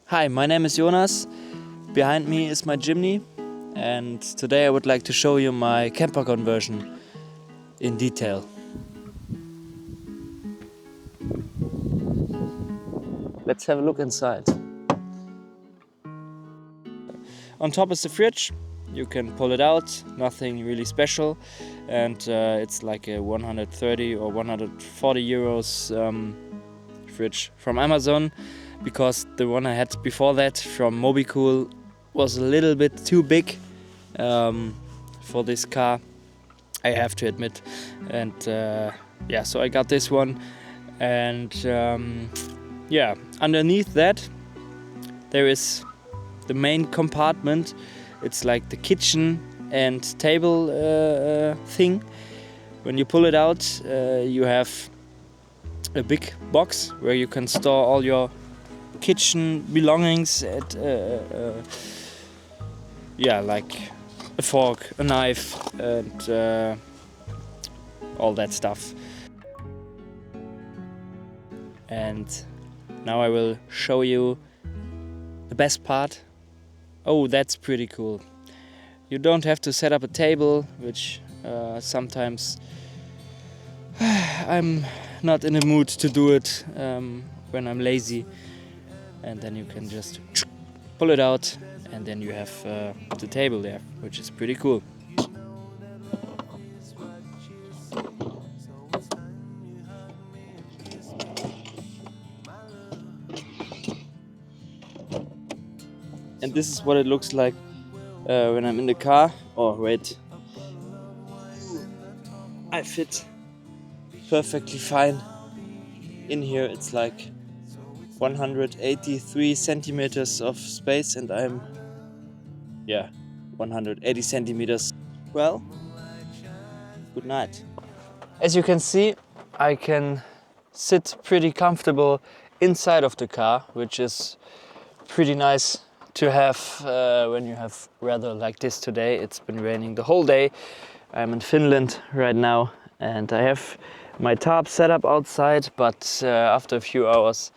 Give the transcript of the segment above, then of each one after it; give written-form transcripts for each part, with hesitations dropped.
Hi, my name is Jonas. Behind me is my Jimny, and today I would like to show you my camper conversion in detail. Let's have a look inside. On top is the fridge. You can pull it out, nothing really special, and it's like a 130 or 140 euros fridge from Amazon, because the one I had before that from Mobicool was a little bit too big for this car, I have to admit. And yeah, so I got this one, and yeah, underneath that there is the main compartment. It's like the kitchen and table thing. When you pull it out, you have a big box where you can store all your kitchen belongings at yeah, like a fork, a knife, and all that stuff. And now I will show you the best part. Oh, that's pretty cool. You don't have to set up a table, which sometimes I'm not in the mood to do it when I'm lazy. And then you can just pull it out, and then you have the table there, which is pretty cool. And this is what it looks like when I'm in the car. Oh, wait. I fit perfectly fine in here. It's like 183 centimeters of space, and I'm 180 centimeters. Well, good night. As you can see, I can sit pretty comfortable inside of the car, which is pretty nice to have when you have weather like this today. It's been raining the whole day. I'm in Finland right now, and I have my tarp set up outside, but after a few hours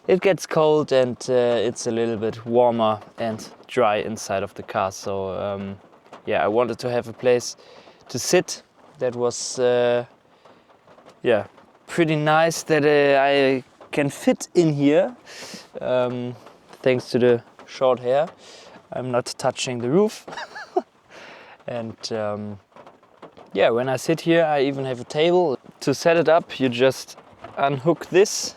it gets cold, and it's a little bit warmer and dry inside of the car. So yeah, I wanted to have a place to sit that was pretty nice, that I can fit in here, thanks to the short hair. I'm not touching the roof. And yeah, when I sit here, I even have a table. To set it up, you just unhook this,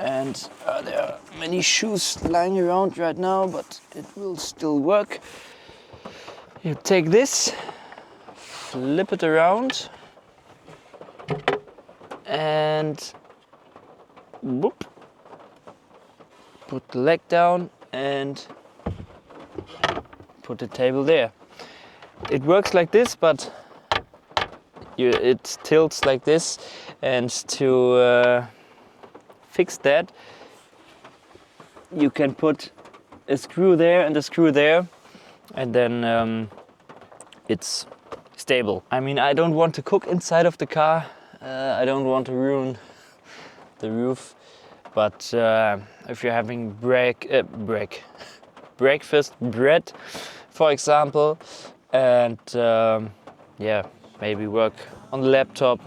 and there are many shoes lying around right now, but it will still work. You take this, flip it around, and whoop, put the leg down and put the table there. It works like this, but it tilts like this, and to fix that, you can put a screw there and a screw there, and then it's stable. I mean, I don't want to cook inside of the car. I don't want to ruin the roof, but if you're having breakfast bread, for example, and yeah, maybe work on the laptop,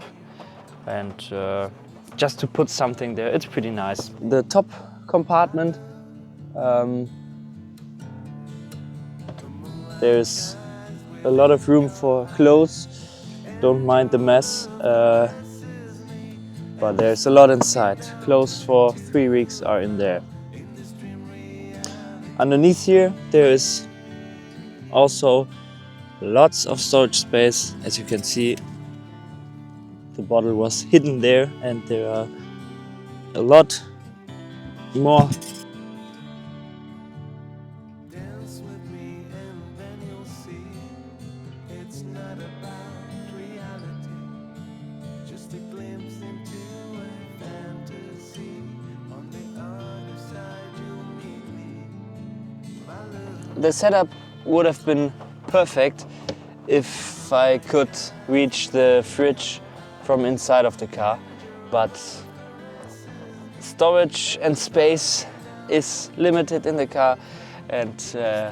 and just to put something there, it's pretty nice. The top compartment, there's a lot of room for clothes. Don't mind the mess, but there's a lot inside. Clothes for 3 weeks are in there. Underneath here, there is also lots of storage space. As you can see, the bottle was hidden there, and there are a lot more. The setup would have been perfect if I could reach the fridge from inside of the car, but storage and space is limited in the car, and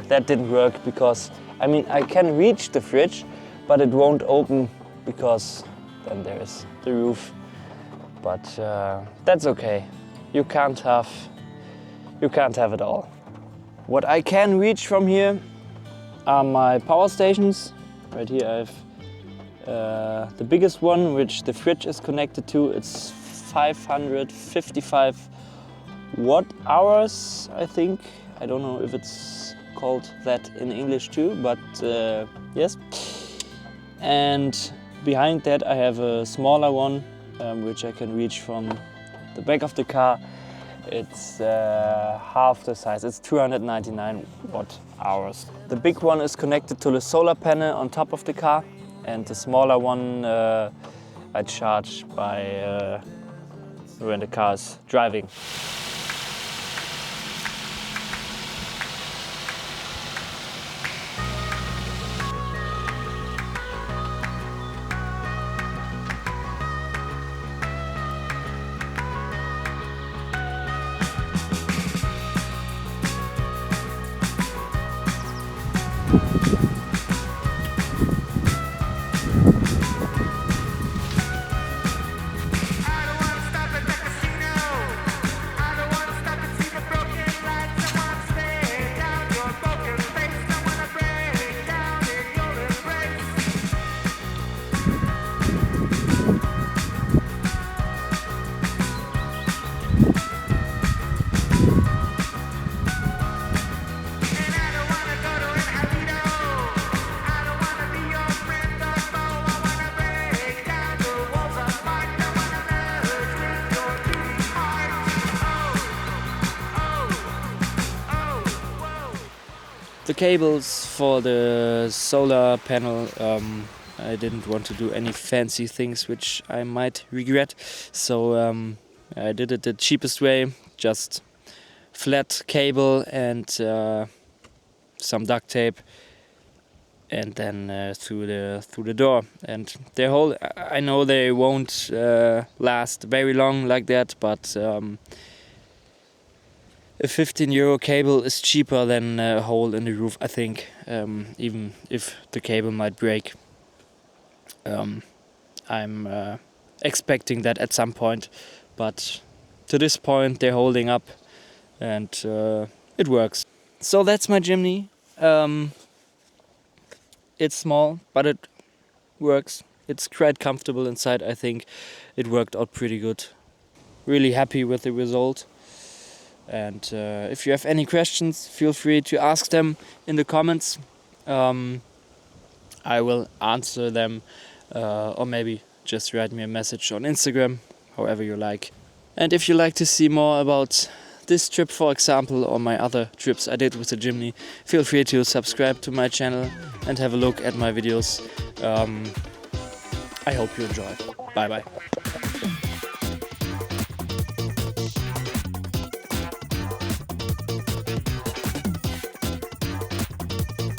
that didn't work because I mean I can reach the fridge, but it won't open because then there is the roof. But that's okay. You can't have it all. What I can reach from here are my power stations. Right here I have the biggest one, which the fridge is connected to. It's 555 watt hours, I think. I don't know if it's called that in English too, but yes. And behind that I have a smaller one, which I can reach from the back of the car. It's half the size, it's 299 watt hours. The big one is connected to the solar panel on top of the car, and the smaller one I charge by when the car is driving. The cables for the solar panel, I didn't want to do any fancy things which I might regret, so I did it the cheapest way, just flat cable and some duct tape, and then through the door. And the whole, I know they won't last very long like that, but a 15 euro cable is cheaper than a hole in the roof, I think, even if the cable might break. I'm expecting that at some point, but to this point they're holding up, and it works. So that's my Jimny. It's small, but it works. It's quite comfortable inside, I think. It worked out pretty good. Really happy with the result. And if you have any questions, feel free to ask them in the comments. I will answer them, or maybe just write me a message on Instagram, however you like. And if you like to see more about this trip, for example, or my other trips I did with the Jimny, feel free to subscribe to my channel and have a look at my videos. I hope you enjoy. Bye bye.